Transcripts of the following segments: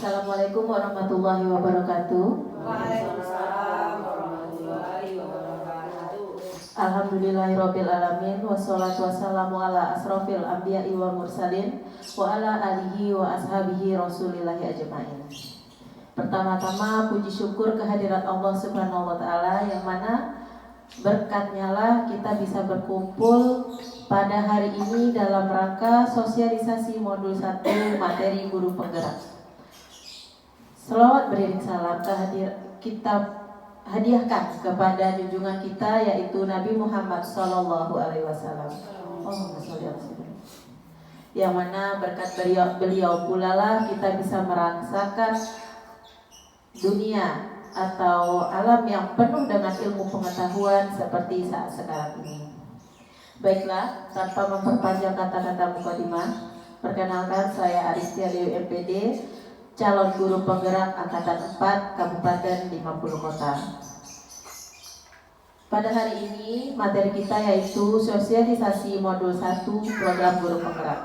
Assalamualaikum warahmatullahi wabarakatuh. Waalaikumsalam warahmatullahi wabarakatuh. Alhamdulillahirabbil alamin wassalatu wassalamu ala asrofil anbiya'i wal mursalin wa ala alihi wa ashabihi rasulillahi ajmain. Pertama-tama puji syukur kehadirat Allah Subhanahu wa taala yang mana berkatnya lah kita bisa berkumpul pada hari ini dalam rangka sosialisasi modul 1 materi guru penggerak. Selawat beriring salam kita hadiahkan kepada junjungan kita yaitu Nabi Muhammad Sallallahu Alaihi Wasallam. Yang mana berkat beliau pula lah kita bisa merasakan dunia atau alam yang penuh dengan ilmu pengetahuan seperti saat sekarang ini. Baiklah, tanpa memperpanjang kata-kata mukadimah, perkenalkan saya Aristia Dewi MPD, calon guru penggerak Angkatan 4 Kabupaten 50 Kota. Pada hari ini materi kita yaitu sosialisasi modul 1 program guru penggerak.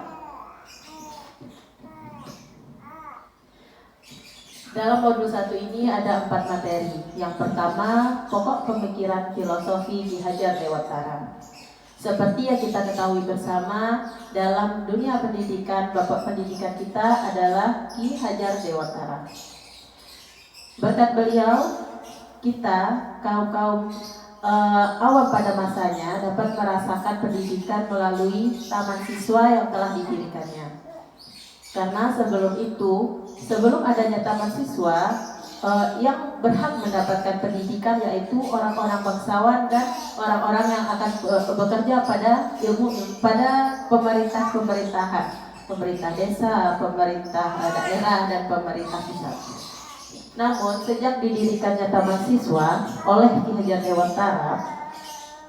Dalam modul 1 ini ada 4 materi. Yang pertama, pokok pemikiran filosofi Ki Hajar Dewantara. Seperti yang kita ketahui bersama, dalam dunia pendidikan, bapak pendidikan kita adalah Ki Hajar Dewantara. Berkat beliau, kita kaum awam pada masanya dapat merasakan pendidikan melalui taman siswa yang telah didirikannya. Karena sebelum adanya taman siswa, yang berhak mendapatkan pendidikan yaitu orang-orang bangsawan dan orang-orang yang akan bekerja pada pemerintahan, pemerintah desa, pemerintah daerah dan pemerintah pusat. Namun sejak didirikannya taman siswa oleh Ki Hajar Dewantara,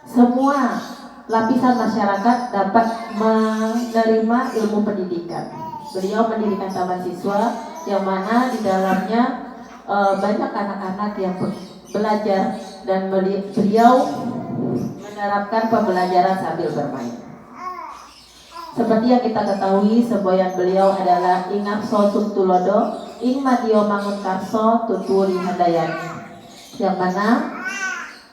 semua lapisan masyarakat dapat menerima ilmu pendidikan. Beliau mendirikan taman siswa yang mana di dalamnya banyak anak-anak yang belajar dan beliau menerapkan pembelajaran sambil bermain. Seperti yang kita ketahui, semboyan beliau adalah Ingarso Tutulodo, Ing Madio Mangun Karso Tuturi Handayani. Yang mana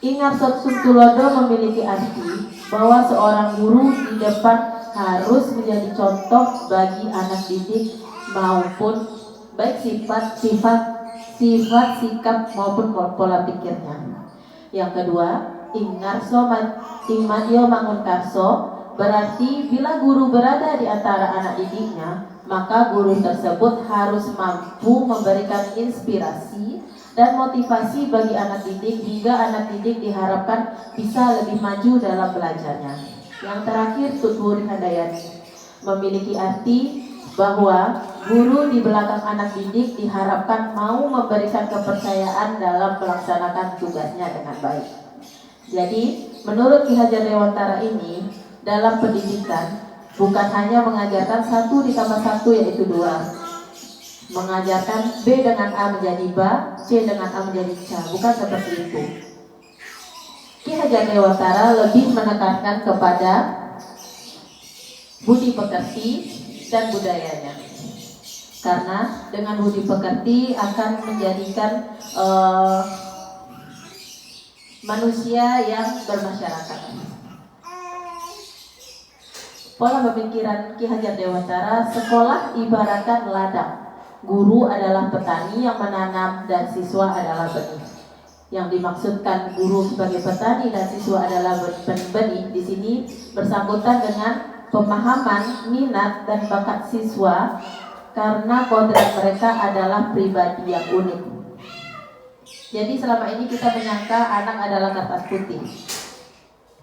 Ingarso Tutulodo memiliki arti bahwa seorang guru di depan harus menjadi contoh bagi anak didik maupun baik sifat, sikap maupun pola pikirnya. Yang kedua, Ing Madio Mangun Karso berarti bila guru berada di antara anak didiknya, maka guru tersebut harus mampu memberikan inspirasi dan motivasi bagi anak didik hingga anak didik diharapkan bisa lebih maju dalam belajarnya. Yang terakhir, Tuturi Handayani memiliki arti bahwa guru di belakang anak didik diharapkan mau memberikan kepercayaan dalam melaksanakan tugasnya dengan baik. Jadi, menurut Ki Hajar Dewantara ini, dalam pendidikan bukan hanya mengajarkan 1 ditambah 1 yaitu 2, mengajarkan B dengan A menjadi ba, C dengan A menjadi ca, bukan seperti itu. Ki Hajar Dewantara lebih menekankan kepada budi pekerti dan budayanya. Karena dengan budi pekerti akan menjadikan manusia yang bermasyarakat. Pola pemikiran Ki Hajar Dewantara, sekolah ibaratkan ladang. Guru adalah petani yang menanam dan siswa adalah benih. Yang dimaksudkan guru sebagai petani dan siswa adalah benih di sini bersangkutan dengan pemahaman, minat dan bakat siswa karena kodrat mereka adalah pribadi yang unik. Jadi selama ini kita menyangka anak adalah kertas putih.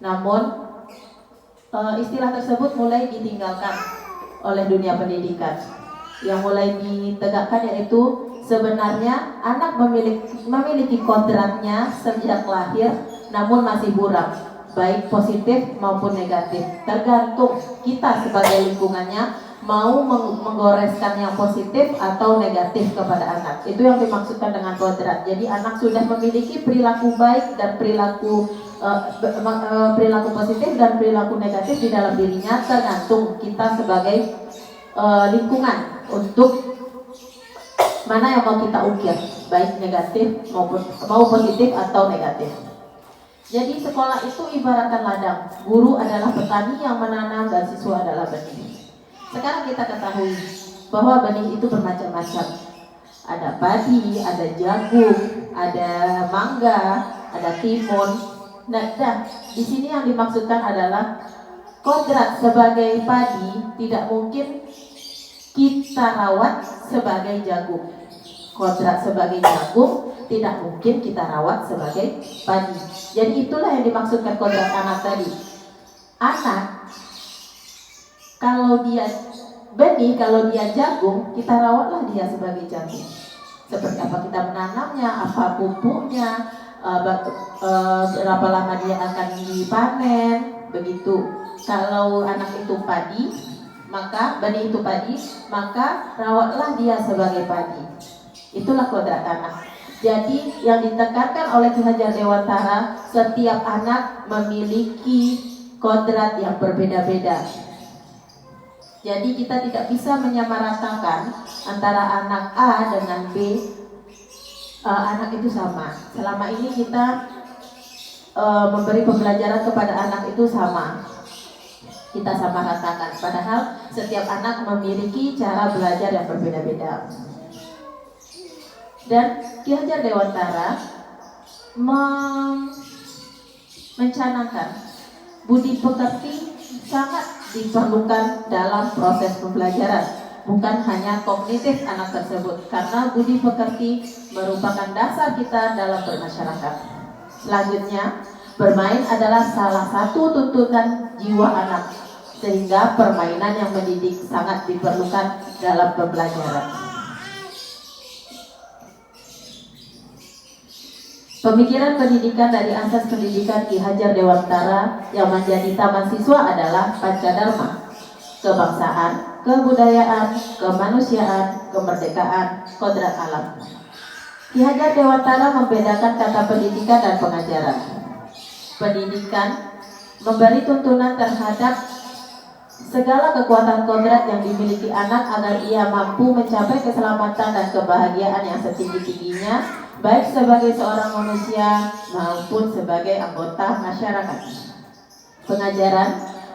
Namun istilah tersebut mulai ditinggalkan oleh dunia pendidikan. Yang mulai ditegakkan yaitu sebenarnya anak memiliki kodratnya sejak lahir, namun masih buram, baik positif maupun negatif. Tergantung kita sebagai lingkungannya mau menggoreskan yang positif atau negatif kepada anak. Itu yang dimaksudkan dengan kodrat. Jadi anak sudah memiliki perilaku baik dan perilaku positif dan perilaku negatif di dalam dirinya, tergantung kita sebagai lingkungan untuk mana yang mau kita ukir, baik negatif maupun mau positif atau negatif. Jadi sekolah itu ibaratkan ladang, guru adalah petani yang menanam dan siswa adalah benih. Sekarang kita ketahui bahwa benih itu bermacam-macam. Ada padi, ada jagung, ada mangga, ada timun. Nah, di sini yang dimaksudkan adalah kodrat sebagai padi tidak mungkin kita rawat sebagai jagung. Kodrat sebagai jagung tidak mungkin kita rawat sebagai padi. Jadi itulah yang dimaksudkan kodrat anak tadi. Anak kalau dia benih, kalau dia jagung, kita rawatlah dia sebagai jagung. Seperti apa kita menanamnya, apa pupuknya, berapa lama dia akan dipanen, begitu. Kalau anak itu padi, maka benih itu padi, maka rawatlah dia sebagai padi. Itulah kodrat anak. Jadi yang ditekankan oleh Ki Hajar Dewantara, setiap anak memiliki kodrat yang berbeda-beda. Jadi kita tidak bisa menyamaratakan antara anak A dengan B. Anak itu sama. Selama ini kita memberi pembelajaran kepada anak itu sama. Kita sama ratakan. Padahal setiap anak memiliki cara belajar yang berbeda-beda. Dan Ki Hajar Dewantara mencanangkan budi pekerti sangat diperlukan dalam proses pembelajaran, bukan hanya kognitif anak tersebut, karena budi pekerti merupakan dasar kita dalam bermasyarakat. Selanjutnya, bermain adalah salah satu tuntutan jiwa anak, sehingga permainan yang mendidik sangat diperlukan dalam pembelajaran. Pemikiran pendidikan dari asas pendidikan Ki Hajar Dewantara yang menjadi taman siswa adalah Pancadharma, kebangsaan, kebudayaan, kemanusiaan, kemerdekaan, kodrat alam. Ki Hajar Dewantara membedakan kata pendidikan dan pengajaran. Pendidikan memberi tuntunan terhadap segala kekuatan kodrat yang dimiliki anak agar ia mampu mencapai keselamatan dan kebahagiaan yang setinggi-tingginya, baik sebagai seorang manusia maupun sebagai anggota masyarakat.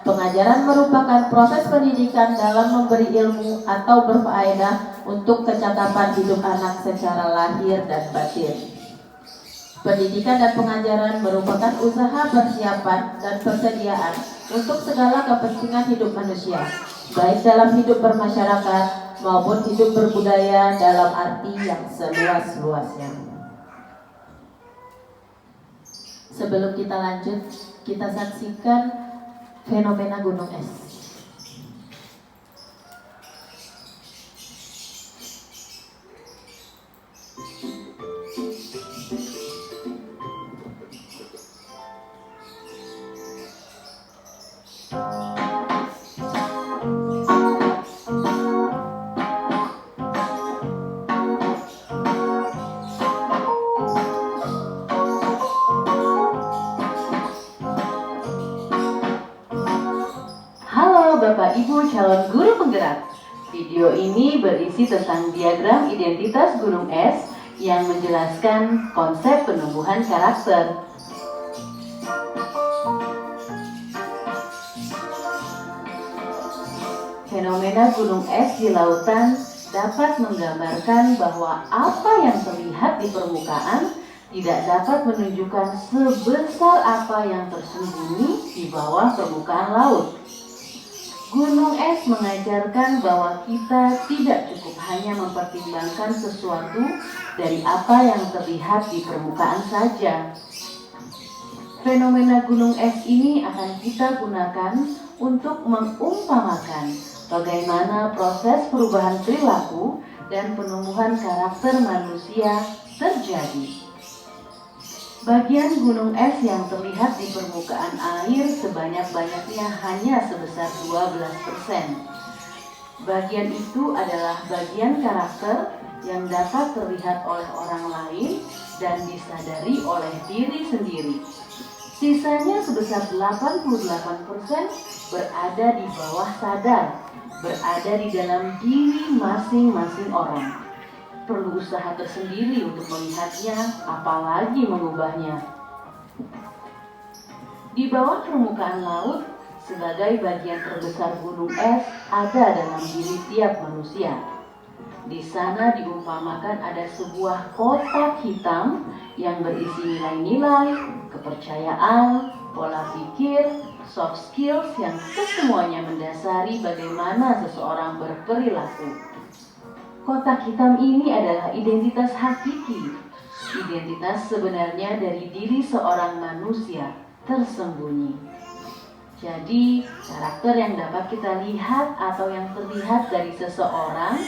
Pengajaran merupakan proses pendidikan dalam memberi ilmu atau berfaedah untuk kecakapan hidup anak secara lahir dan batin. Pendidikan dan pengajaran merupakan usaha persiapan dan persediaan untuk segala kepentingan hidup manusia, baik dalam hidup bermasyarakat maupun hidup berbudaya dalam arti yang seluas-luasnya. Sebelum kita lanjut, kita saksikan fenomena gunung es. Bapak Ibu calon guru penggerak. Video ini berisi tentang diagram identitas gunung es yang menjelaskan konsep penumbuhan karakter. Fenomena gunung es di lautan dapat menggambarkan bahwa apa yang terlihat di permukaan tidak dapat menunjukkan sebesar apa yang tersembunyi di bawah permukaan laut. Gunung es mengajarkan bahwa kita tidak cukup hanya mempertimbangkan sesuatu dari apa yang terlihat di permukaan saja. Fenomena gunung es ini akan kita gunakan untuk mengumpamakan bagaimana proses perubahan perilaku dan penumbuhan karakter manusia terjadi. Bagian gunung es yang terlihat di permukaan air sebanyak-banyaknya hanya sebesar 12%. Bagian itu adalah bagian karakter yang dapat terlihat oleh orang lain dan disadari oleh diri sendiri. Sisanya sebesar 88% berada di bawah sadar, berada di dalam diri masing-masing orang. perlu usaha tersendiri untuk melihatnya, apalagi mengubahnya. Di bawah permukaan laut, sebagai bagian terbesar gunung es, ada dalam diri tiap manusia. Di sana diumpamakan ada sebuah kotak hitam yang berisi nilai-nilai, kepercayaan, pola pikir, soft skills yang kesemuanya mendasari bagaimana seseorang berperilaku. Kotak hitam ini adalah identitas hakiki, identitas sebenarnya dari diri seorang manusia tersembunyi. Jadi, karakter yang dapat kita lihat atau yang terlihat dari seseorang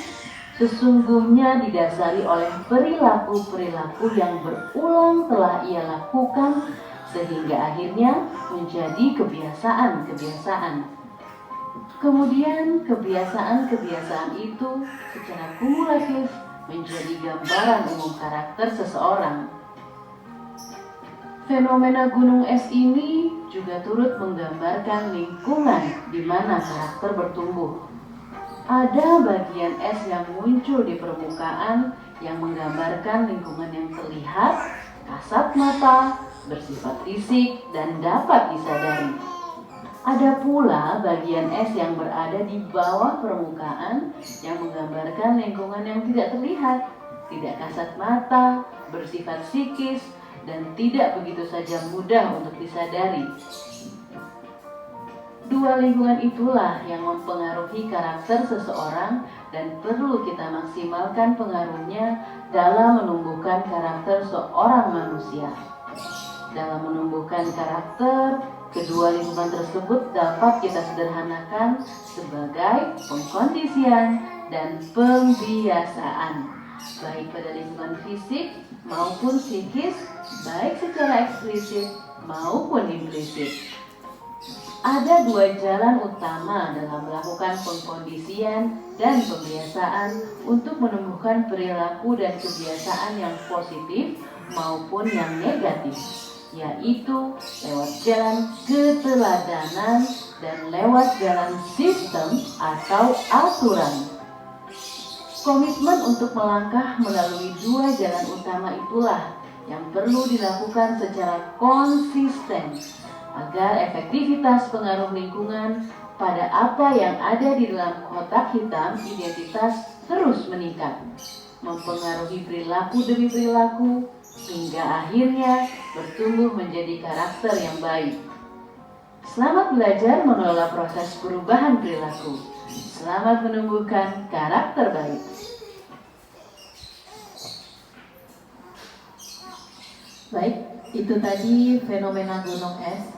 sesungguhnya didasari oleh perilaku-perilaku yang berulang telah ia lakukan sehingga akhirnya menjadi kebiasaan-kebiasaan. Kemudian kebiasaan-kebiasaan itu secara kumulatif menjadi gambaran umum karakter seseorang. Fenomena gunung es ini juga turut menggambarkan lingkungan di mana karakter bertumbuh. Ada bagian es yang muncul di permukaan yang menggambarkan lingkungan yang terlihat, kasat mata, bersifat fisik, dan dapat disadari. Ada pula bagian es yang berada di bawah permukaan yang menggambarkan lingkungan yang tidak terlihat, tidak kasat mata, bersifat psikis, dan tidak begitu saja mudah untuk disadari. Dua lingkungan itulah yang mempengaruhi karakter seseorang dan perlu kita maksimalkan pengaruhnya dalam menumbuhkan karakter seorang manusia. Dalam menumbuhkan karakter, kedua lingkungan tersebut dapat kita sederhanakan sebagai pengkondisian dan pembiasaan, baik pada lingkungan fisik maupun psikis, baik secara eksplisit maupun implisit. Ada dua jalan utama dalam melakukan pengkondisian dan pembiasaan untuk menumbuhkan perilaku dan kebiasaan yang positif maupun yang negatif, yaitu lewat jalan keteladanan dan lewat jalan sistem atau aturan. Komitmen untuk melangkah melalui dua jalan utama itulah yang perlu dilakukan secara konsisten agar efektivitas pengaruh lingkungan pada apa yang ada di dalam kotak hitam identitas terus meningkat, mempengaruhi perilaku demi perilaku, hingga akhirnya bertumbuh menjadi karakter yang baik. Selamat belajar mengelola proses perubahan perilaku. Selamat menumbuhkan karakter baik. Baik, itu tadi fenomena gunung es.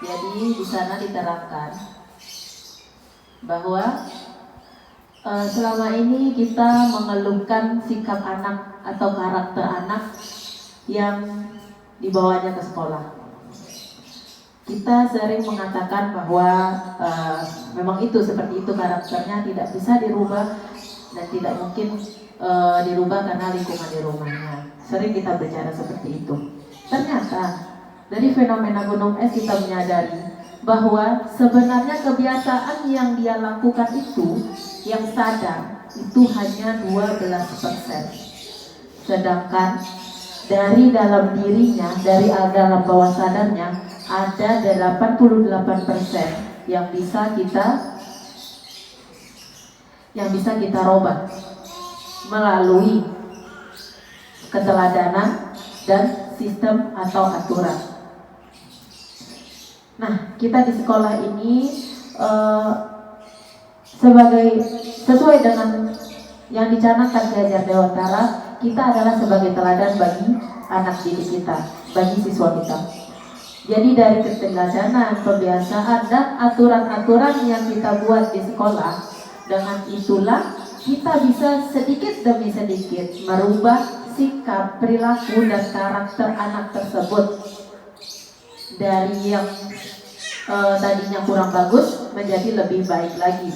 Jadi di sana diterapkan bahwa selama ini kita mengeluhkan sikap anak atau karakter anak yang dibawanya ke sekolah. Kita sering mengatakan bahwa memang itu seperti itu karakternya, tidak bisa dirubah dan tidak mungkin dirubah karena lingkungan di rumahnya. Sering kita bicara seperti itu. Ternyata dari fenomena gunung es kita menyadari bahwa sebenarnya kebiasaan yang dia lakukan itu yang sadar itu hanya 12%. Sedangkan dari dalam dirinya, dari dalam bawah sadarnya ada 88% yang bisa kita robah melalui keteladanan dan sistem atau aturan. Nah, kita di sekolah ini sesuai dengan yang dicanangkan Ki Hajar Dewantara, kita adalah sebagai teladan bagi anak didik kita, bagi siswa kita. Jadi dari keteladanan, pembiasaan dan aturan-aturan yang kita buat di sekolah, dengan itulah kita bisa sedikit demi sedikit merubah sikap, perilaku dan karakter anak tersebut dari yang tadinya kurang bagus menjadi lebih baik lagi,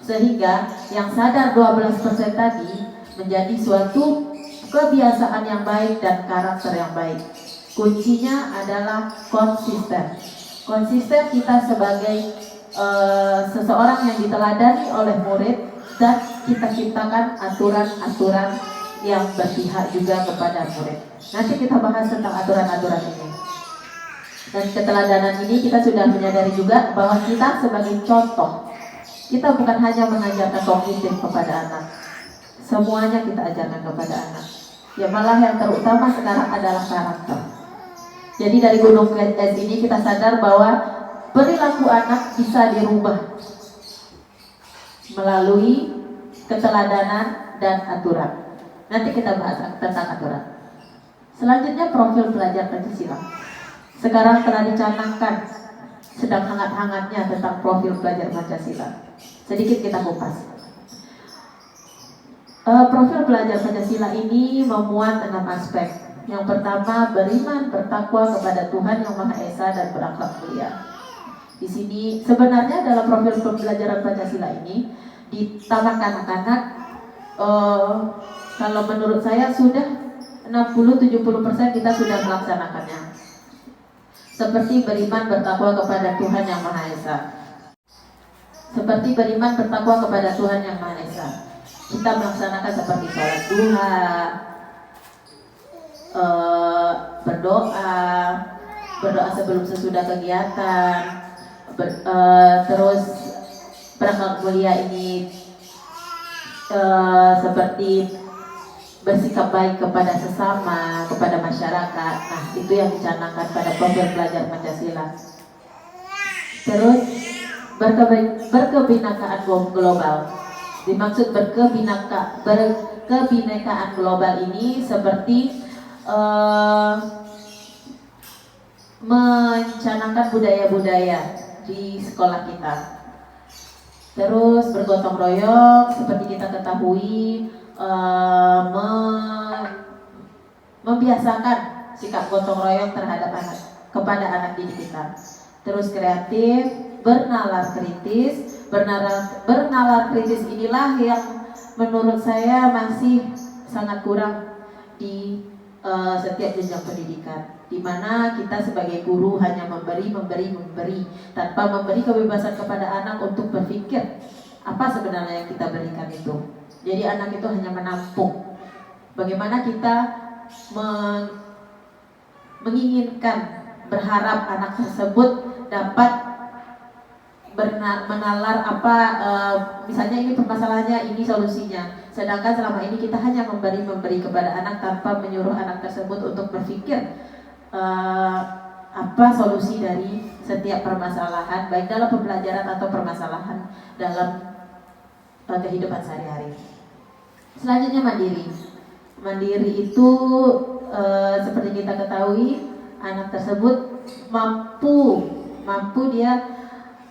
sehingga yang sadar 12% tadi menjadi suatu kebiasaan yang baik dan karakter yang baik. Kuncinya adalah konsisten. Konsisten kita sebagai seseorang yang diteladani oleh murid dan kita ciptakan aturan-aturan yang berpihak juga kepada murid. Nanti kita bahas tentang aturan-aturan ini. Dan keteladanan ini kita sudah menyadari juga bahwa kita sebagai contoh, kita bukan hanya mengajarkan kognitif kepada anak, semuanya kita ajarkan kepada anak. Ya malah yang terutama sekarang adalah karakter. Jadi dari Gunung Es ini kita sadar bahwa perilaku anak bisa dirubah melalui keteladanan dan aturan. Nanti kita bahas tentang aturan. Selanjutnya profil pelajar Pancasila. Sekarang telah dicanangkan, sedang hangat-hangatnya tentang profil pelajar Pancasila. Sedikit kita kupas. Profil pelajar Pancasila ini memuat 6 aspek. Yang pertama, beriman, bertakwa kepada Tuhan Yang Maha Esa dan berakhlak mulia. Di sini sebenarnya dalam profil pembelajaran Pancasila ini di taman kanak-kanak, kalau menurut saya sudah 60-70% kita sudah melaksanakannya. Seperti beriman bertakwa kepada Tuhan Yang Maha Esa. Seperti beriman bertakwa kepada Tuhan Yang Maha Esa. Kita melaksanakan seperti sholat duha, berdoa sebelum sesudah kegiatan, terus berakhlak mulia ini seperti bersikap baik kepada sesama, kepada masyarakat. Nah, itu yang dicanangkan pada profil pelajar Pancasila. Terus berkebinekaan global. Dimaksud berkebinekaan global ini seperti mencanangkan budaya-budaya di sekolah kita. Terus bergotong royong, seperti kita ketahui, membiasakan sikap gotong royong terhadap kepada anak didik kita. Terus kreatif, bernalar kritis. Bernalar kritis inilah yang menurut saya masih sangat kurang di setiap jenjang pendidikan, di mana kita sebagai guru hanya memberi tanpa memberi kebebasan kepada anak untuk berpikir apa sebenarnya yang kita berikan itu. Jadi anak itu hanya menampung. Bagaimana kita menginginkan, berharap anak tersebut dapat menalar apa, misalnya ini permasalahannya, ini solusinya. Sedangkan selama ini kita hanya memberi kepada anak tanpa menyuruh anak tersebut untuk berpikir apa solusi dari setiap permasalahan, baik dalam pembelajaran atau permasalahan dalam kehidupan sehari-hari. Selanjutnya mandiri. Mandiri itu seperti kita ketahui, anak tersebut mampu dia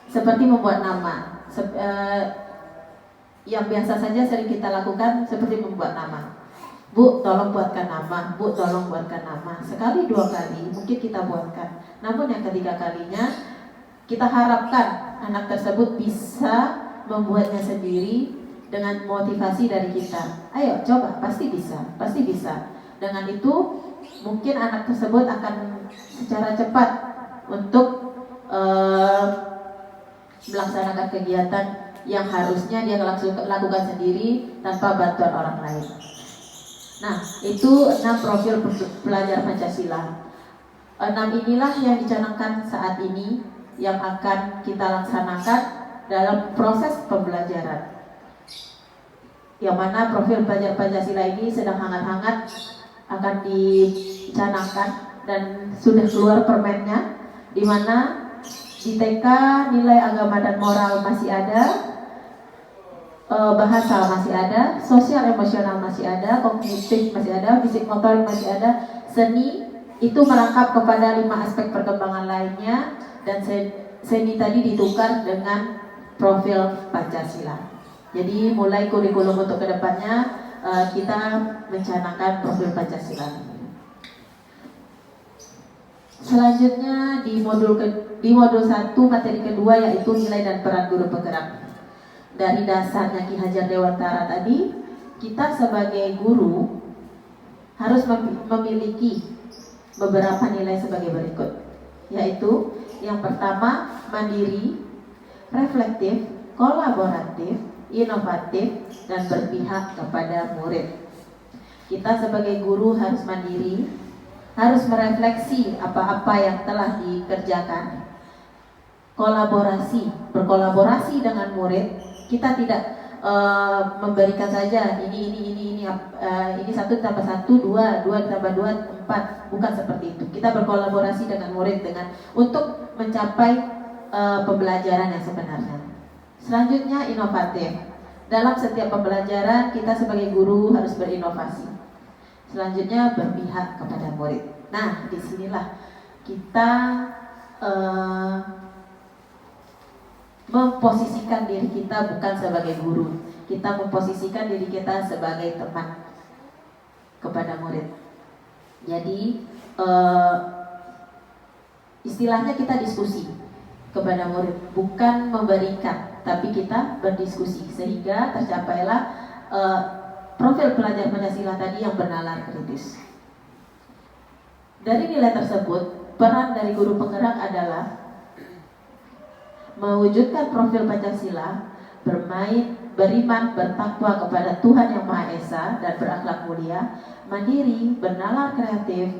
seperti membuat nama. Yang biasa saja sering kita lakukan seperti membuat nama. Bu, tolong buatkan nama. Bu, tolong buatkan nama. Sekali, 2 kali mungkin kita buatkan. Namun yang ketiga kalinya kita harapkan anak tersebut bisa membuatnya sendiri dengan motivasi dari kita. Ayo coba, pasti bisa. Dengan itu mungkin anak tersebut akan secara cepat untuk melaksanakan kegiatan yang harusnya dia lakukan sendiri tanpa bantuan orang lain. Nah, itu 6 profil pelajar Pancasila. 6 inilah yang dicanangkan saat ini yang akan kita laksanakan dalam proses pembelajaran. Yang mana profil pelajar Pancasila ini sedang hangat-hangat akan dicanangkan dan sudah keluar permennya, di mana di TK nilai agama dan moral masih ada, bahasa masih ada, sosial emosional masih ada, kognitif masih ada, fisik motorik masih ada, seni itu merangkap kepada 5 aspek perkembangan lainnya, dan seni tadi ditukar dengan profil Pancasila. Jadi mulai kurikulum untuk kedepannya kita mencanangkan profil Pancasila. Selanjutnya di modul 1 materi kedua yaitu nilai dan peran guru penggerak. Dari dasarnya Ki Hajar Dewantara tadi, kita sebagai guru harus memiliki beberapa nilai sebagai berikut, yaitu yang pertama mandiri, reflektif, kolaboratif, inovatif, dan berpihak kepada murid. Kita sebagai guru harus mandiri, harus merefleksi apa-apa yang telah dikerjakan, berkolaborasi dengan murid. Kita tidak memberikan saja ini 1 tambah 1 2 tambah 2 4, bukan seperti itu. Kita berkolaborasi dengan murid untuk mencapai pembelajaran yang sebenarnya. Selanjutnya, inovatif. Dalam setiap pembelajaran kita sebagai guru harus berinovasi. Selanjutnya, berpihak kepada murid. Nah, disinilah kita memposisikan diri kita bukan sebagai guru, kita memposisikan diri kita sebagai teman kepada murid. Jadi istilahnya kita diskusi kepada murid, bukan memberikan, tapi kita berdiskusi sehingga tercapailah profil pelajar Pancasila tadi yang bernalar kritis. Dari nilai tersebut, peran dari guru penggerak adalah mewujudkan profil Pancasila, beriman, bertakwa kepada Tuhan Yang Maha Esa dan berakhlak mulia, mandiri, bernalar kreatif,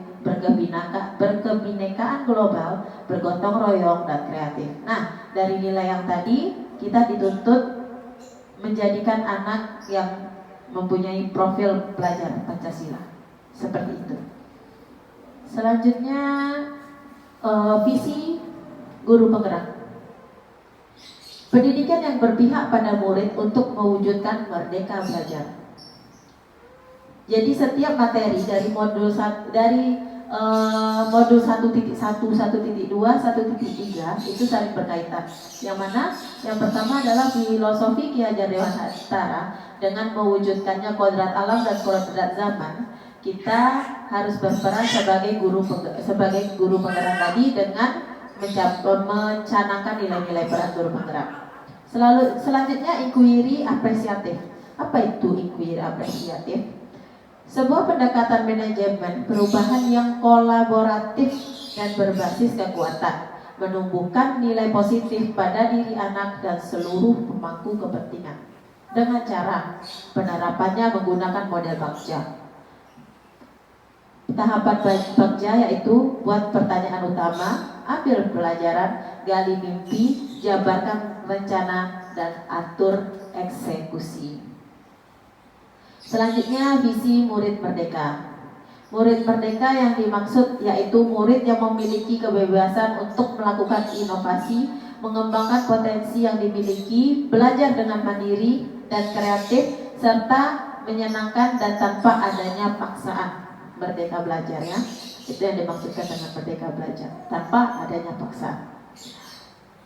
berkebinekaan global, bergotong royong dan kreatif. Nah, dari nilai yang tadi kita dituntut menjadikan anak yang mempunyai profil pelajar Pancasila. Seperti itu. Selanjutnya, visi guru penggerak. Pendidikan yang berpihak pada murid untuk mewujudkan merdeka belajar. Jadi setiap materi dari modul 1.1, 1.2, 1.3 itu saling berkaitan. Yang mana? Yang pertama adalah filosofi Ki Hajar Dewantara dengan mewujudkannya kodrat alam dan kodrat zaman. Kita harus berperan sebagai guru penggerak tadi dengan mencanangkan nilai-nilai peran guru penggerak. Selanjutnya, inquiry apresiatif. Apa itu inquiry apresiatif? Sebuah pendekatan manajemen perubahan yang kolaboratif dan berbasis kekuatan, menumbuhkan nilai positif pada diri anak dan seluruh pemangku kepentingan dengan cara penerapannya menggunakan model Bagja. Tahapan Bagja yaitu buat pertanyaan utama, ambil pelajaran, gali mimpi, jabarkan rencana, dan atur eksekusi. Selanjutnya, visi murid merdeka. Murid merdeka yang dimaksud yaitu murid yang memiliki kebebasan untuk melakukan inovasi, mengembangkan potensi yang dimiliki, belajar dengan mandiri dan kreatif, serta menyenangkan dan tanpa adanya paksaan. Merdeka belajar, ya, itu yang dimaksudkan dengan merdeka belajar, tanpa adanya paksaan.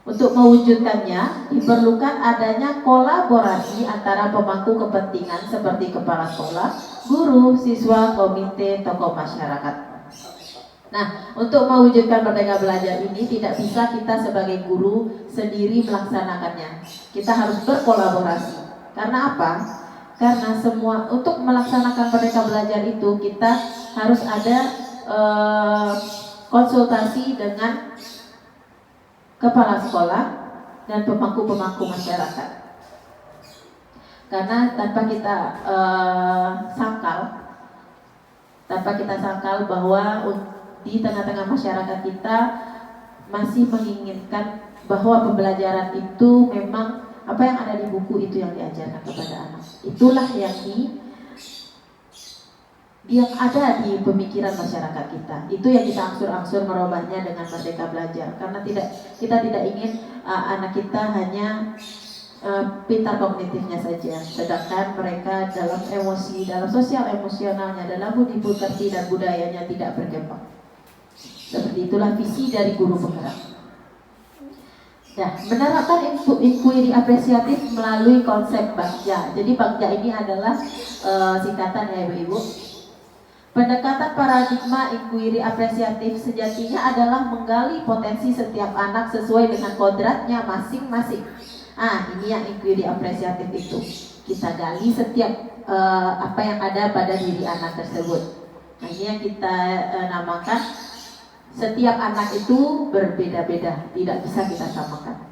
Untuk mewujudkannya diperlukan adanya kolaborasi antara pemangku kepentingan seperti kepala sekolah, guru, siswa, komite, tokoh masyarakat. Nah, untuk mewujudkan merdeka belajar ini tidak bisa kita sebagai guru sendiri melaksanakannya. Kita harus berkolaborasi. Karena apa? Karena untuk melaksanakan merdeka belajar itu kita harus ada konsultasi dengan kepala sekolah dan pemangku-pemangku masyarakat. Karena tanpa kita sangkal bahwa di tengah-tengah masyarakat kita masih menginginkan bahwa pembelajaran itu memang apa yang ada di buku itu yang diajarkan kepada anak. Itulah yang ada di pemikiran masyarakat kita. Itu yang kita angsur-angsur merubahnya dengan merdeka belajar. Karena kita tidak ingin anak kita hanya pintar kognitifnya saja, sedangkan mereka dalam emosi, dalam sosial emosionalnya, dalam budi pekerti dan budayanya tidak berkembang. Seperti itulah visi dari guru penggerak. Nah, menerapkan inquiry apresiatif melalui konsep Bagja. Jadi Bagja ini adalah singkatan, ya Ibu-Ibu. Pendekatan paradigma inquiry apresiatif sejatinya adalah menggali potensi setiap anak sesuai dengan kodratnya masing-masing. Ini yang inquiry apresiatif itu. Kita gali setiap apa yang ada pada diri anak tersebut. Nah, ini yang kita namakan setiap anak itu berbeda-beda, tidak bisa kita samakan.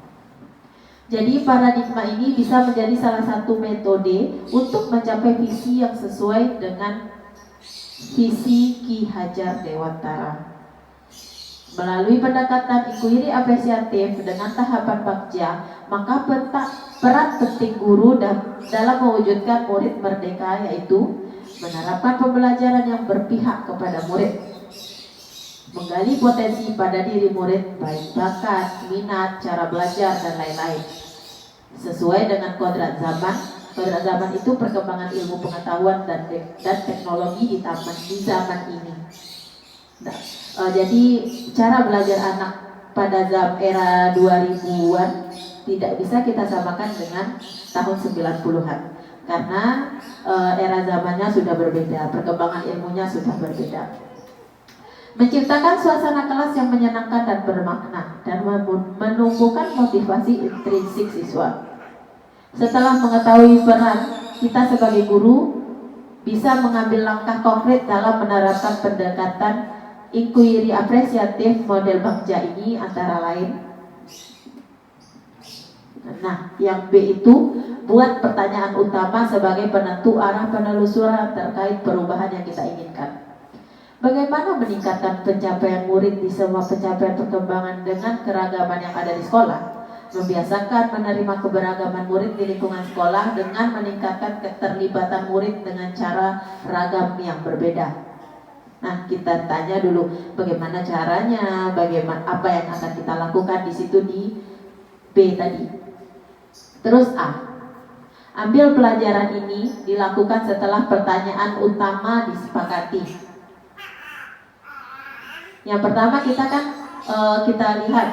Jadi paradigma ini bisa menjadi salah satu metode untuk mencapai visi yang sesuai dengan visi Ki Hajar Dewantara. Melalui pendekatan inquiry apresiatif dengan tahapan bagja, maka peran penting guru dalam mewujudkan murid merdeka yaitu menerapkan pembelajaran yang berpihak kepada murid, menggali potensi pada diri murid baik bakat, minat, cara belajar, dan lain-lain sesuai dengan kodrat zaman. Kodrat zaman itu perkembangan ilmu pengetahuan dan teknologi di zaman ini. Nah, jadi cara belajar anak pada era 2000-an tidak bisa kita samakan dengan tahun 90-an karena era zamannya sudah berbeda, perkembangan ilmunya sudah berbeda. Menciptakan suasana kelas yang menyenangkan dan bermakna dan menumbuhkan motivasi intrinsik siswa. Setelah mengetahui peran, kita sebagai guru bisa mengambil langkah konkret dalam menerapkan pendekatan inquiry apresiatif model bagja ini antara lain. Nah, yang B itu buat pertanyaan utama sebagai penentu arah penelusuran terkait perubahan yang kita inginkan. Bagaimana meningkatkan pencapaian murid di semua pencapaian perkembangan dengan keragaman yang ada di sekolah? Membiasakan menerima keberagaman murid di lingkungan sekolah dengan meningkatkan keterlibatan murid dengan cara ragam yang berbeda. Nah, kita tanya dulu bagaimana caranya, bagaimana apa yang akan kita lakukan di situ di B tadi. Terus A. Ambil pelajaran ini dilakukan setelah pertanyaan utama disepakati. Yang pertama kita lihat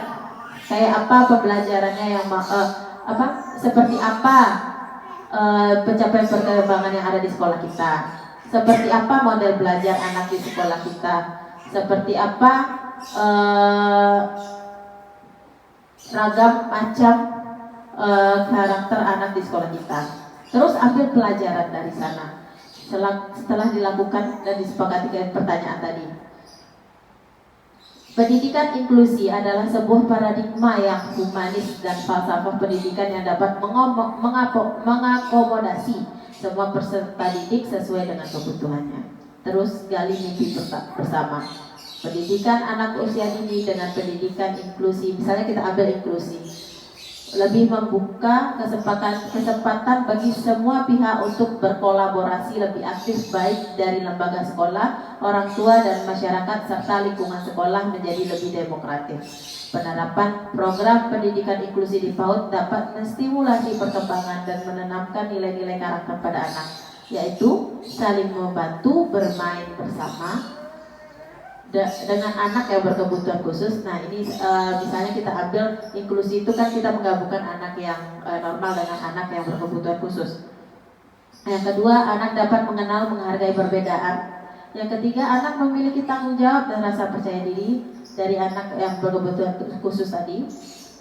kayak apa pembelajarannya yang seperti apa pencapaian perkembangan yang ada di sekolah kita. Seperti apa model belajar anak di sekolah kita. Seperti apa ragam macam karakter anak di sekolah kita. Terus ambil pelajaran dari sana. Setelah dilakukan dan disepakati pertanyaan tadi. Pendidikan inklusi adalah sebuah paradigma yang humanis dan falsafah pendidikan yang dapat mengakomodasi semua peserta didik sesuai dengan kebutuhannya. Terus gali mimpi bersama. Pendidikan anak usia dini dengan pendidikan inklusi, misalnya kita ambil inklusi, lebih membuka kesempatan bagi semua pihak untuk berkolaborasi lebih aktif baik dari lembaga sekolah, orang tua dan masyarakat serta lingkungan sekolah menjadi lebih demokratis. Penerapan program pendidikan inklusi di PAUD dapat menstimulasi perkembangan dan menanamkan nilai-nilai karakter pada anak, yaitu saling membantu, bermain bersama dengan anak yang berkebutuhan khusus. Nah ini misalnya kita ambil inklusi itu kan kita menggabungkan anak yang normal dengan anak yang berkebutuhan khusus. Yang kedua, anak dapat mengenal menghargai perbedaan. Yang ketiga, anak memiliki tanggung jawab dan rasa percaya diri dari anak yang berkebutuhan khusus tadi.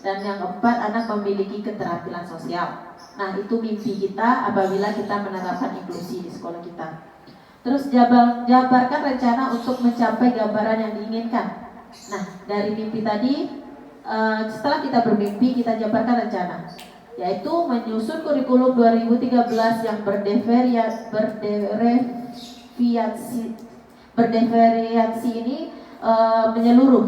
Dan yang keempat, anak memiliki keterampilan sosial. Nah itu mimpi kita apabila kita menerapkan inklusi di sekolah kita. Terus jabarkan rencana untuk mencapai gambaran yang diinginkan. Nah, dari mimpi tadi, setelah kita bermimpi, kita jabarkan rencana, yaitu menyusun kurikulum 2013 yang berdevariasi ini menyeluruh,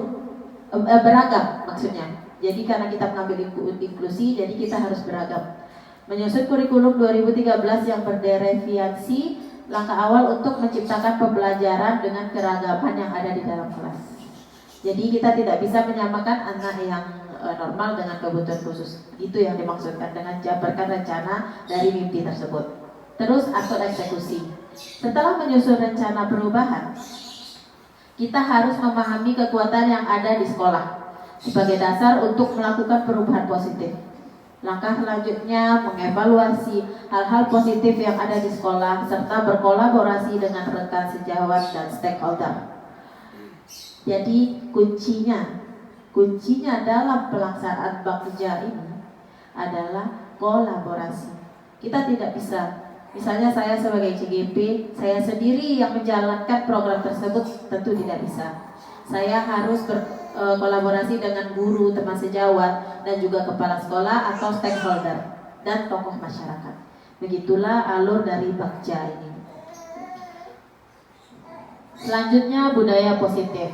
beragam maksudnya. Jadi karena kita mengambil inklusi, jadi kita harus beragam. Menyusun kurikulum 2013 yang berdevariasi, langkah awal untuk menciptakan pembelajaran dengan keragaman yang ada di dalam kelas. Jadi kita tidak bisa menyamakan anak yang normal dengan kebutuhan khusus. Itu yang dimaksudkan dengan jabarkan rencana dari mimpi tersebut. Terus atur eksekusi. Setelah menyusun rencana perubahan, kita harus memahami kekuatan yang ada di sekolah sebagai dasar untuk melakukan perubahan positif. Langkah selanjutnya mengevaluasi hal-hal positif yang ada di sekolah serta berkolaborasi dengan rekan sejawat dan stakeholder. Jadi kuncinya dalam pelaksanaan bagja ini adalah kolaborasi. Kita tidak bisa, misalnya saya sebagai CGP, saya sendiri yang menjalankan program tersebut tentu tidak bisa. Saya harus kolaborasi dengan guru, teman sejawat, dan juga kepala sekolah atau stakeholder dan tokoh masyarakat. Begitulah alur dari Bagja ini. Selanjutnya budaya positif.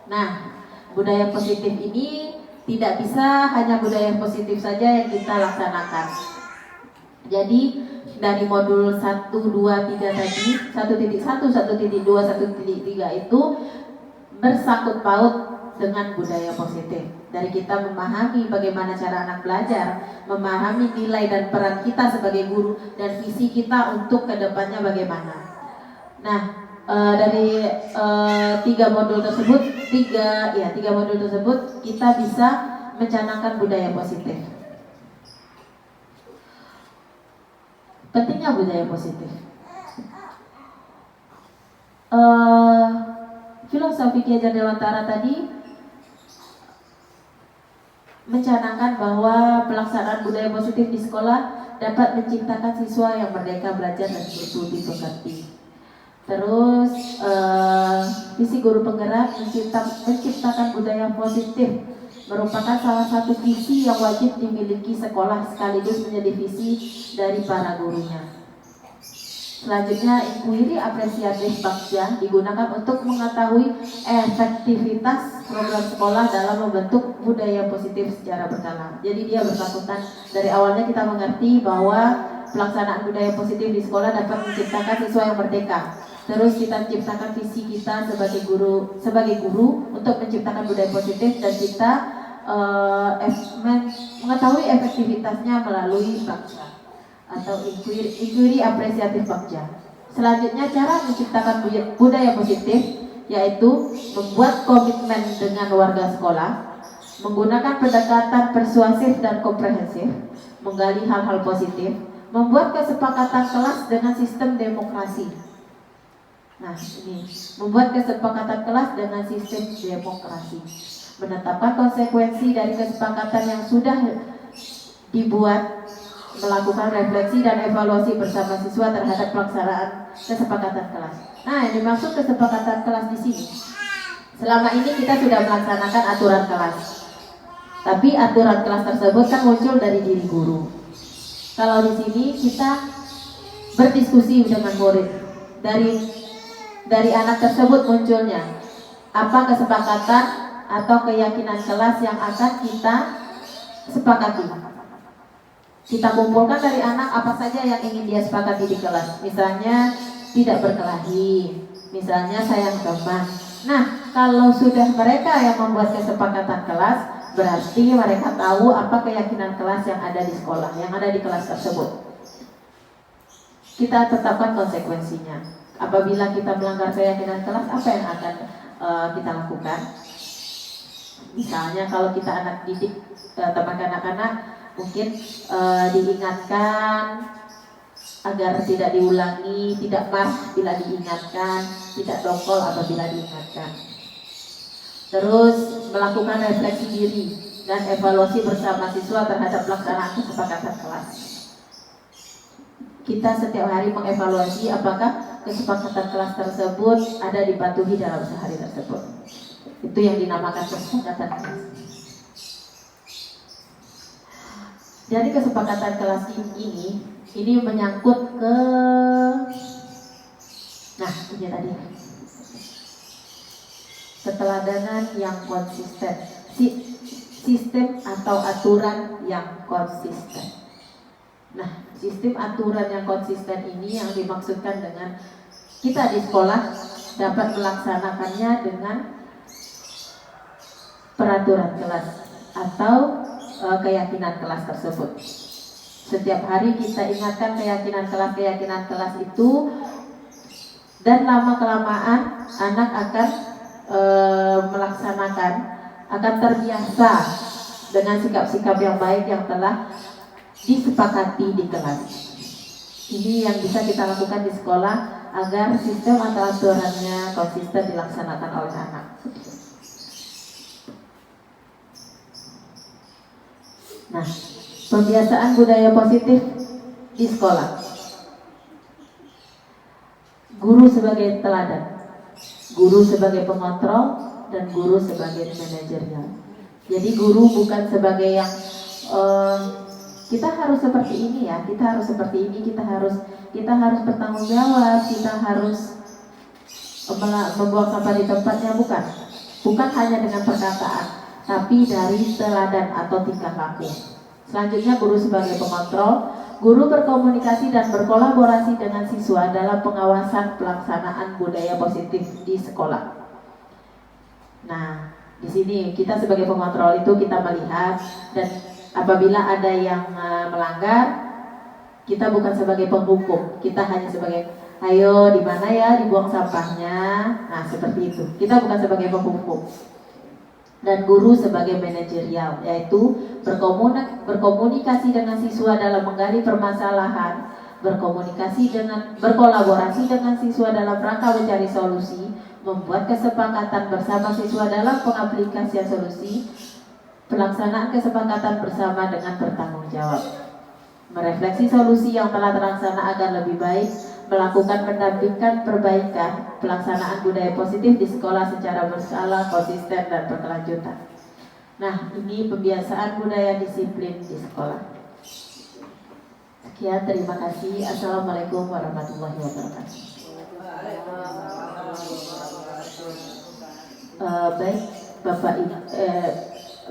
Nah, budaya positif ini tidak bisa hanya budaya positif saja yang kita laksanakan. Jadi dari modul 1, 2, 3 tadi, 1.1, 1.2, 1.3 itu bersangkut paut dengan budaya positif. Dari kita memahami bagaimana cara anak belajar, memahami nilai dan peran kita sebagai guru, dan visi kita untuk kedepannya bagaimana. Nah, dari tiga modul tersebut kita bisa mencanangkan budaya positif. Pentingnya budaya positif. Filosofi Ki Hajar Dewantara tadi mencanangkan bahwa pelaksanaan budaya positif di sekolah dapat menciptakan siswa yang merdeka belajar dan berbudi pekerti. Terus visi guru penggerak menciptakan budaya positif merupakan salah satu visi yang wajib dimiliki sekolah sekaligus menjadi visi dari para gurunya. Selanjutnya, inquiry apresiatif Bagja digunakan untuk mengetahui efektivitas program sekolah dalam membentuk budaya positif secara berkala. Jadi dia bersangkutan dari awalnya kita mengerti bahwa pelaksanaan budaya positif di sekolah dapat menciptakan siswa yang merdeka. Terus kita ciptakan visi kita sebagai guru untuk menciptakan budaya positif, dan kita mengetahui efektivitasnya melalui Bagja atau inquiry apresiatif Bagja. Selanjutnya, cara menciptakan budaya positif yaitu membuat komitmen dengan warga sekolah, menggunakan pendekatan persuasif dan komprehensif, menggali hal-hal positif, membuat kesepakatan kelas dengan sistem demokrasi. Nah, ini membuat kesepakatan kelas dengan sistem demokrasi, menetapkan konsekuensi dari kesepakatan yang sudah dibuat, melakukan refleksi dan evaluasi bersama siswa terhadap pelaksanaan kesepakatan kelas. Nah, yang dimaksud kesepakatan kelas di sini, selama ini kita sudah melaksanakan aturan kelas, tapi aturan kelas tersebut kan muncul dari diri guru. Kalau di sini kita berdiskusi dengan murid, dari anak tersebut munculnya apa kesepakatan atau keyakinan kelas yang akan kita sepakati. Kita kumpulkan dari anak apa saja yang ingin dia sepakati di kelas. Misalnya tidak berkelahi, misalnya sayang teman. Nah, kalau sudah mereka yang membuat kesepakatan kelas, berarti mereka tahu apa keyakinan kelas yang ada di sekolah, yang ada di kelas tersebut. Kita tetapkan konsekuensinya. Apabila kita melanggar keyakinan kelas, apa yang akan kita lakukan? Misalnya kalau kita anak didik, teman anak-anak, mungkin diingatkan agar tidak diulangi, tidak marah bila diingatkan, tidak dongkol apabila diingatkan. Terus melakukan refleksi diri dan evaluasi bersama siswa terhadap pelaksanaan kesepakatan kelas. Kita setiap hari mengevaluasi apakah kesepakatan kelas tersebut ada dipatuhi dalam sehari tersebut. Itu yang dinamakan kesepakatan kelas. Jadi kesepakatan kelas ini menyangkut ke, nah ini tadi, keteladanan yang konsisten, sistem atau aturan yang konsisten. Nah, sistem aturan yang konsisten ini yang dimaksudkan dengan kita di sekolah dapat melaksanakannya dengan peraturan kelas atau keyakinan kelas tersebut. Setiap hari kita ingatkan keyakinan kelas itu, dan lama-kelamaan anak akan melaksanakan, akan terbiasa dengan sikap-sikap yang baik yang telah disepakati di kelas. Ini yang bisa kita lakukan di sekolah agar sistem atau aturannya konsisten dilaksanakan oleh anak. Nah, pembiasaan budaya positif di sekolah. Guru sebagai teladan, guru sebagai pengontrol, dan guru sebagai manajerial. Jadi guru bukan sebagai yang kita harus seperti ini ya, kita harus seperti ini, kita harus bertanggung jawab, kita harus membuang sampah di tempatnya, bukan hanya dengan perkataan, tapi dari teladan atau tingkah laku. Selanjutnya guru sebagai pengontrol. Guru berkomunikasi dan berkolaborasi dengan siswa dalam pengawasan pelaksanaan budaya positif di sekolah. Nah, di sini kita sebagai pengontrol itu kita melihat, dan apabila ada yang melanggar, kita bukan sebagai penghukum, kita hanya sebagai ayo di mana ya dibuang sampahnya. Nah, seperti itu. Kita bukan sebagai penghukum. Dan guru sebagai manajerial, yaitu berkomunikasi dengan siswa dalam menggali permasalahan, berkolaborasi dengan siswa dalam rangka mencari solusi, membuat kesepakatan bersama siswa dalam pengaplikasian solusi, pelaksanaan kesepakatan bersama dengan bertanggung jawab, merefleksi solusi yang telah terlaksana agar lebih baik, melakukan pendampingan perbaikan pelaksanaan budaya positif di sekolah secara berskala, konsisten, dan berkelanjutan. Nah, ini pembiasaan budaya disiplin di sekolah. Sekian, terima kasih. Assalamualaikum warahmatullahi wabarakatuh. Baik Bapak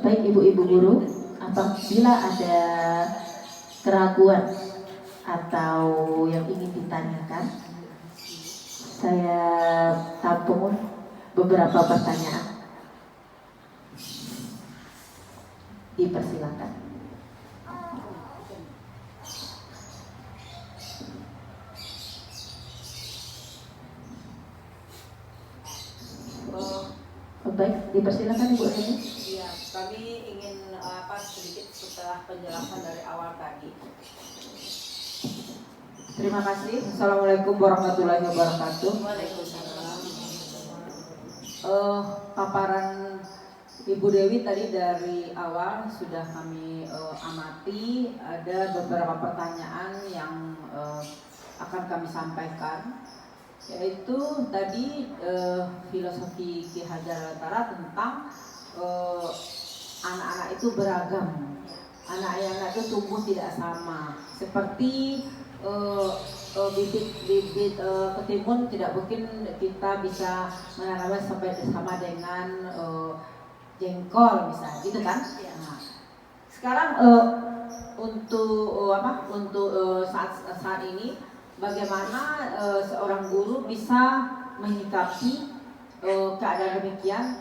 baik Ibu-ibu guru, apabila ada keraguan atau yang ingin ditanyakan, saya tampung beberapa pertanyaan. Dipersilakan. Baik, dipersilakan Ibu Reni. Ya, kami ingin sedikit setelah penjelasan dari awal tadi. Terima kasih. Assalamualaikum warahmatullahi wabarakatuh. Waalaikumsalam. Paparan Ibu Dewi tadi dari awal sudah kami amati, ada beberapa pertanyaan yang akan kami sampaikan, yaitu tadi filosofi Ki Hajar Lestari tentang anak-anak itu beragam, anak-anak itu tumbuh tidak sama, seperti bibit ketimun tidak mungkin kita bisa menanamnya sampai sama dengan jengkol misalnya, gitu kan? Nah, sekarang untuk saat ini bagaimana seorang guru bisa menyikapi keadaan demikian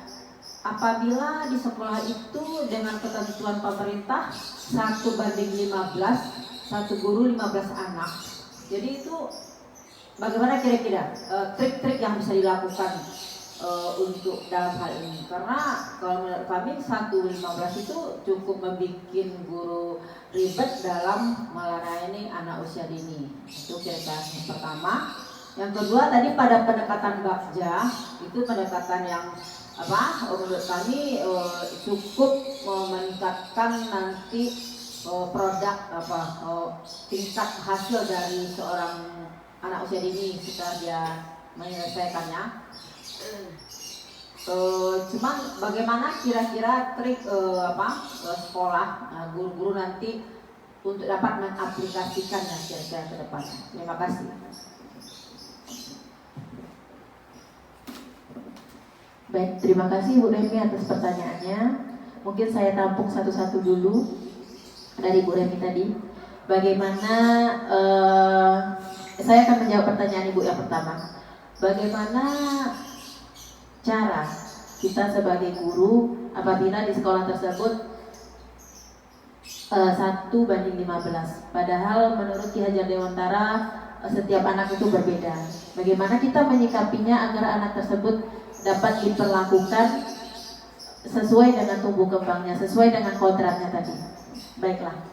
apabila di sekolah itu dengan ketentuan pemerintah 1:15, satu guru 15 anak. Jadi itu bagaimana kira-kira trik-trik yang bisa dilakukan untuk dalam hal ini? Karena kalau menurut kami 1:15 itu cukup membuat guru ribet dalam melayani anak usia dini. Itu kira-kira yang pertama. Yang kedua tadi pada pendekatan Bagja, itu pendekatan yang menurut kami cukup meningkatkan nanti produk tingkat hasil dari seorang anak usia dini setelah dia menyelesaikannya. Cuman bagaimana kira-kira trik sekolah guru-guru nanti untuk dapat mengaplikasikannya kira-kira ke depan. Terima kasih. Baik, terima kasih Bu Remi atas pertanyaannya. Mungkin saya tampung satu-satu dulu dari Bu Remi tadi. Bagaimana saya akan menjawab pertanyaan Ibu yang pertama. Bagaimana cara kita sebagai guru apabila di sekolah tersebut 1:15, padahal menurut Ki Hajar Dewantara setiap anak itu berbeda. Bagaimana kita menyikapinya agar anak tersebut dapat diperlakukan sesuai dengan tumbuh kembangnya, sesuai dengan kodratnya tadi. Baiklah.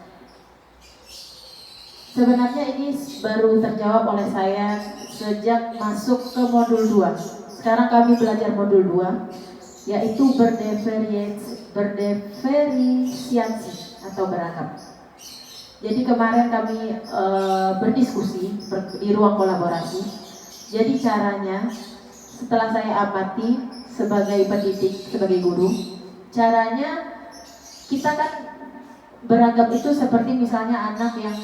Sebenarnya ini baru terjawab oleh saya sejak masuk ke modul 2. Sekarang kami belajar modul 2, yaitu berdiferensiasi atau beragam. Jadi kemarin kami berdiskusi di ruang kolaborasi. Jadi caranya setelah saya amati sebagai pendidik, sebagai guru, caranya kita kan beragam itu seperti misalnya anak yang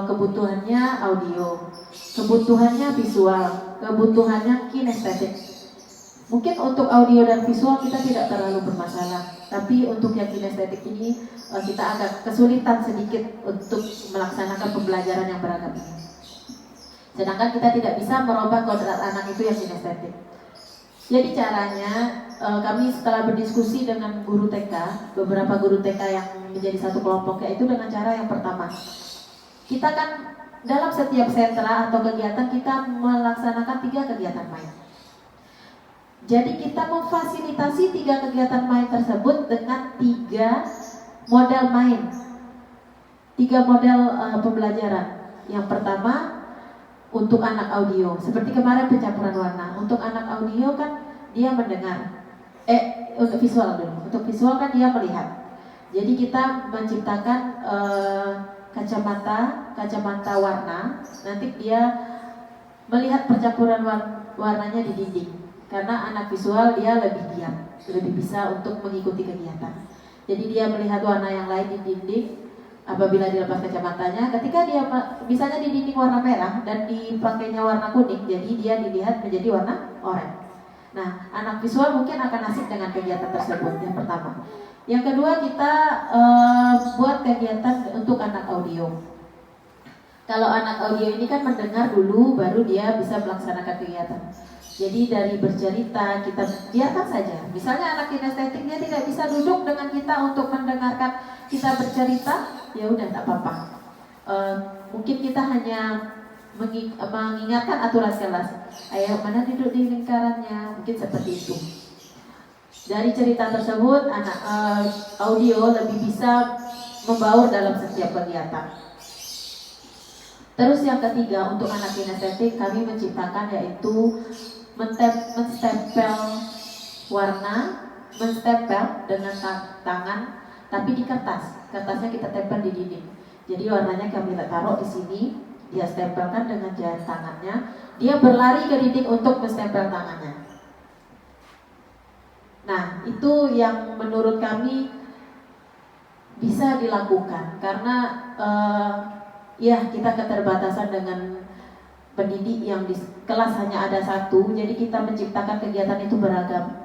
kebutuhannya audio, kebutuhannya visual, kebutuhannya kinestetik. Mungkin untuk audio dan visual kita tidak terlalu bermasalah, tapi untuk yang kinestetik ini kita agak kesulitan sedikit untuk melaksanakan pembelajaran yang beragam ini. Sedangkan kita tidak bisa merubah kodrat anak itu yang kinestetik. Jadi caranya kami setelah berdiskusi dengan guru TK, beberapa guru TK yang menjadi satu kelompok, yaitu dengan cara yang pertama, kita kan dalam setiap sentra atau kegiatan kita melaksanakan 3 kegiatan main. Jadi kita memfasilitasi 3 kegiatan main tersebut dengan 3 model main, 3 model pembelajaran. Yang pertama untuk anak audio, seperti kemarin pencampuran warna. Untuk anak audio kan dia mendengar. Untuk visual dulu. Untuk visual kan dia melihat. Jadi kita menciptakan kacamata warna. Nanti dia melihat percampuran warnanya di dinding. Karena anak visual dia lebih diam, lebih bisa untuk mengikuti kegiatan. Jadi dia melihat warna yang lain di dinding. Apabila dilepas kacamatanya, ketika dia misalnya di dinding warna merah dan dipakainya warna kuning, jadi dia dilihat menjadi warna oranye. Nah, anak visual mungkin akan asik dengan kegiatan tersebut. Yang pertama. Yang kedua, kita buat kegiatan untuk anak audio. Kalau anak audio ini kan mendengar dulu, baru dia bisa melaksanakan kegiatan. Jadi dari bercerita kita biarkan saja. Misalnya anak kinestetik dia tidak bisa duduk dengan kita untuk mendengarkan kita bercerita, ya udah tak apa-apa. Mungkin kita hanya mengingatkan aturan kelas. Ayo mana duduk di lingkarannya, mungkin seperti itu. Dari cerita tersebut anak audio lebih bisa membaur dalam setiap kegiatan. Terus yang ketiga untuk anak kinestetik kami menciptakan yaitu menstempel warna, menstempel dengan tangan, tapi di kertas. Kertasnya kita tempel di dinding. Jadi warnanya kami taruh di sini, dia stempelkan dengan jari tangannya. Dia berlari ke dinding untuk menstempel tangannya. Nah, itu yang menurut kami bisa dilakukan karena ya kita keterbatasan dengan pendidik yang di kelas hanya ada 1, jadi kita menciptakan kegiatan itu beragam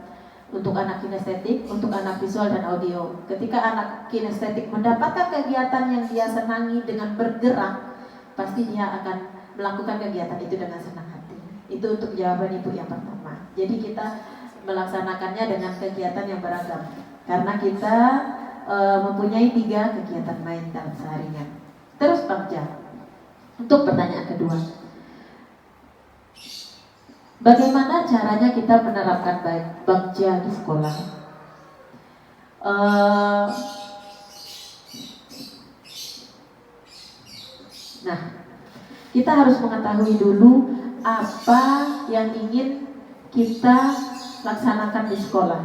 untuk anak kinestetik, untuk anak visual dan audio. Ketika anak kinestetik mendapatkan kegiatan yang dia senangi dengan bergerak, pasti dia akan melakukan kegiatan itu dengan senang hati. Itu untuk jawaban Ibu yang pertama. Jadi kita melaksanakannya dengan kegiatan yang beragam karena kita mempunyai 3 kegiatan main dalam seharian. Terus Bagja, untuk pertanyaan kedua, bagaimana caranya kita menerapkan Bagja di sekolah? Nah, kita harus mengetahui dulu apa yang ingin kita laksanakan di sekolah,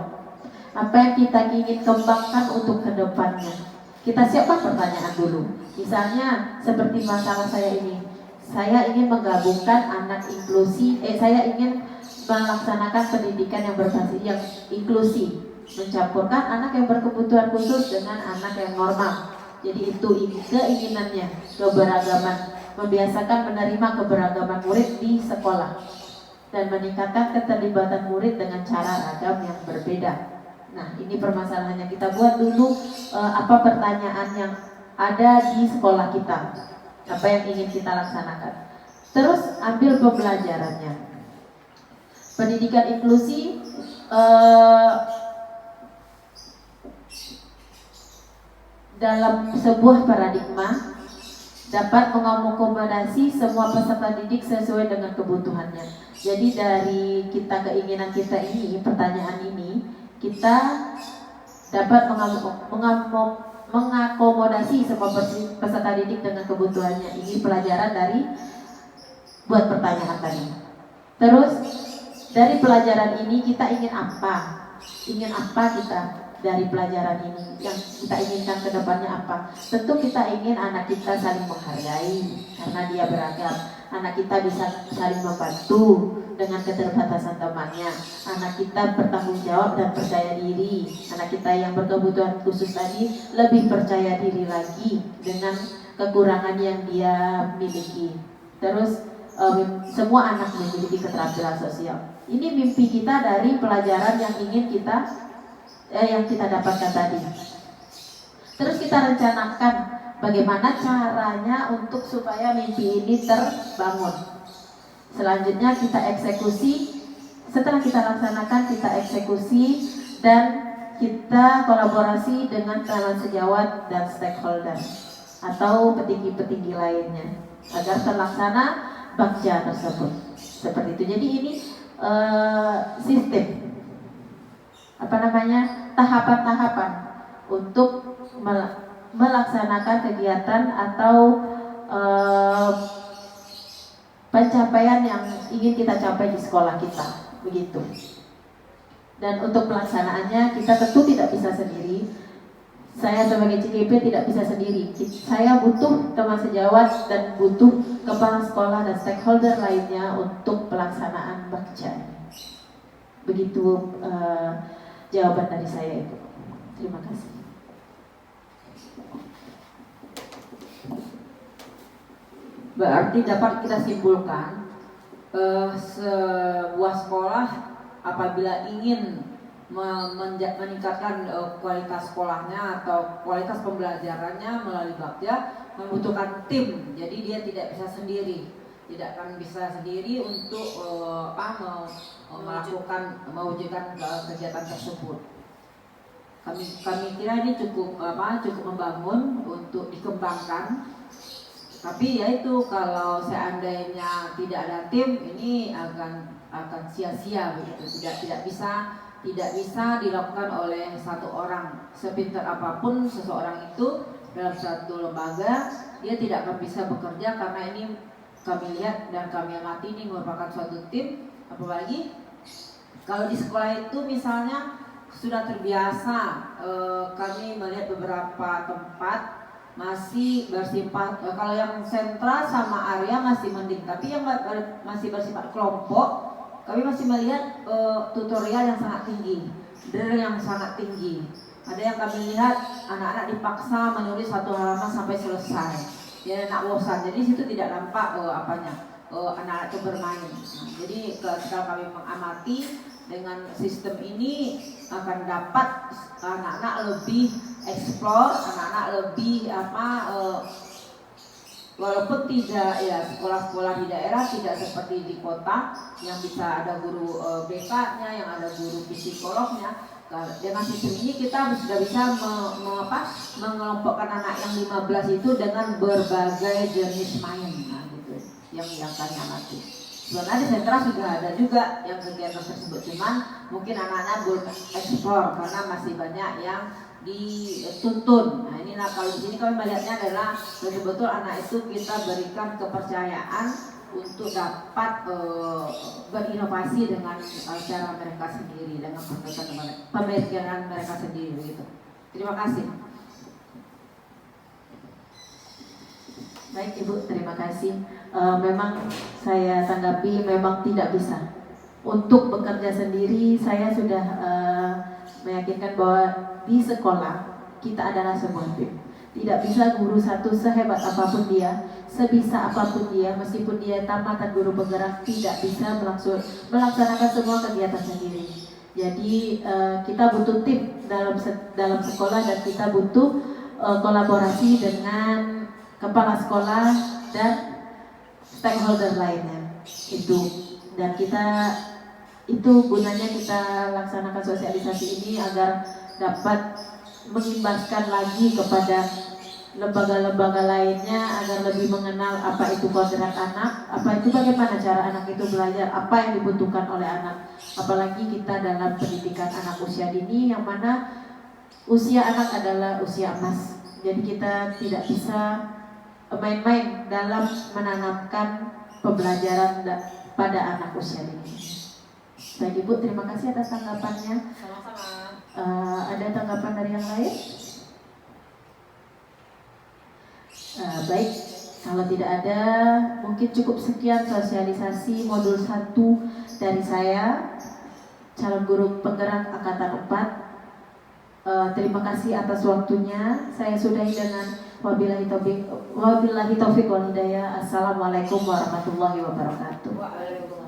apa yang kita ingin kembangkan untuk kedepannya. Kita siapkan pertanyaan dulu. Misalnya seperti masalah saya ini, saya ingin menggabungkan anak inklusi, saya ingin melaksanakan pendidikan yang berbasis yang inklusi, mencampurkan anak yang berkebutuhan khusus dengan anak yang normal. Jadi itu keinginannya, keberagaman, membiasakan menerima keberagaman murid di sekolah dan meningkatkan keterlibatan murid dengan cara ragam yang berbeda. Nah, ini permasalahannya. Kita buat dulu apa pertanyaan yang ada di sekolah kita, apa yang ingin kita laksanakan. Terus ambil pembelajarannya. Pendidikan inklusi dalam sebuah paradigma dapat mengakomodasi semua peserta didik sesuai dengan kebutuhannya. Jadi dari keinginan kita ini, pertanyaan ini, kita dapat mengakomodasi semua peserta didik dengan kebutuhannya. Ini pelajaran dari buat pertanyaan tadi. Terus dari pelajaran ini kita ingin apa? Ingin apa kita dari pelajaran ini? Yang kita inginkan ke depannya apa? Tentu kita ingin anak kita saling menghargai karena dia beragam. anak kita bisa saling membantu dengan keterbatasan temannya, anak kita bertanggung jawab dan percaya diri, anak kita yang berkebutuhan khusus tadi lebih percaya diri lagi dengan kekurangan yang dia miliki. Terus semua anak memiliki keterampilan sosial. Ini mimpi kita dari pelajaran yang ingin kita dapatkan tadi. Terus kita rencanakan bagaimana caranya untuk supaya mimpi ini terbangun. Selanjutnya kita eksekusi. Setelah kita laksanakan, kita eksekusi dan kita kolaborasi dengan kawan sejawat dan stakeholder atau petinggi-petinggi lainnya agar terlaksana bakja tersebut. Seperti itu. Jadi ini sistem tahapan-tahapan untuk melaksanakan kegiatan atau pencapaian yang ingin kita capai di sekolah kita, begitu. Dan untuk pelaksanaannya kita tentu tidak bisa sendiri. Saya sebagai CGP tidak bisa sendiri. Saya butuh teman sejawat dan butuh kepala sekolah dan stakeholder lainnya untuk pelaksanaan bakja. Begitu jawaban dari saya, Ibu. Terima kasih. Berarti dapat kita simpulkan sebuah sekolah apabila ingin meningkatkan kualitas sekolahnya atau kualitas pembelajarannya melalui bakja membutuhkan tim. Jadi dia tidak bisa sendiri, tidak akan bisa sendiri untuk mewujudkan kegiatan tersebut. Kami kira ini cukup membangun untuk dikembangkan. Tapi yaitu kalau seandainya tidak ada tim, ini akan sia-sia begitu. Tidak bisa dilakukan oleh satu orang. Sepintar apapun seseorang itu dalam satu lembaga, dia tidak akan bisa bekerja karena ini kami lihat dan kami amati ini merupakan suatu tim. Apalagi kalau di sekolah itu misalnya sudah terbiasa, kami melihat beberapa tempat masih bersifat kalau yang sentra sama area masih mending, tapi yang masih bersifat kelompok kami masih melihat tutorial yang sangat tinggi, drill yang sangat tinggi. Ada yang kami lihat anak-anak dipaksa menulis satu halaman sampai selesai, ya anak bosan. Jadi situ tidak nampak anak-anak itu bermain. Jadi setelah kami mengamati dengan sistem ini akan dapat anak-anak lebih explore, anak-anak lebih walaupun tidak ya sekolah-sekolah di daerah tidak seperti di kota yang bisa ada guru BK-nya, yang ada guru psikolognya. Dengan sistem ini kita sudah bisa mengelompokkan anak yang 15 itu dengan berbagai jenis main, gitu yang kami amati. Sebenarnya di sentra sudah ada juga yang kegiatan tersebut, cuman mungkin anak-anak belum eksplor karena masih banyak yang dituntun. Nah ini kalau di sini kami melihatnya adalah betul-betul anak itu kita berikan kepercayaan untuk dapat berinovasi dengan cara mereka sendiri, dengan pemikiran mereka sendiri begitu. Terima kasih. Baik Ibu, terima kasih. Memang saya tanggapi memang tidak bisa. Untuk bekerja sendiri saya sudah meyakinkan bahwa di sekolah kita adalah sebuah tim. Tidak bisa guru satu sehebat apapun dia, sebisa apapun dia, meskipun dia tamatan guru penggerak, tidak bisa melaksanakan semua kegiatan sendiri. Jadi kita butuh tim dalam sekolah dan kita butuh kolaborasi dengan kepala sekolah dan stakeholder lainnya. Dan kita itu gunanya kita laksanakan sosialisasi ini agar dapat mengimbaskan lagi kepada lembaga-lembaga lainnya agar lebih mengenal apa itu kodrat anak, bagaimana cara anak itu belajar, apa yang dibutuhkan oleh anak. Apalagi kita dalam pendidikan anak usia dini yang mana usia anak adalah usia emas. Jadi kita tidak bisa main-main dalam menanamkan pembelajaran pada anak usia dini. Baik Ibu, terima kasih atas tanggapannya. Sama-sama. Ada tanggapan dari yang lain? Baik, Kalau tidak ada, mungkin cukup sekian sosialisasi modul 1 dari saya, calon guru penggerak angkatan 4. Terima kasih atas waktunya. Saya sudahi dengan wabillahi taufiq wal hidayah. Assalamualaikum warahmatullahi wabarakatuh.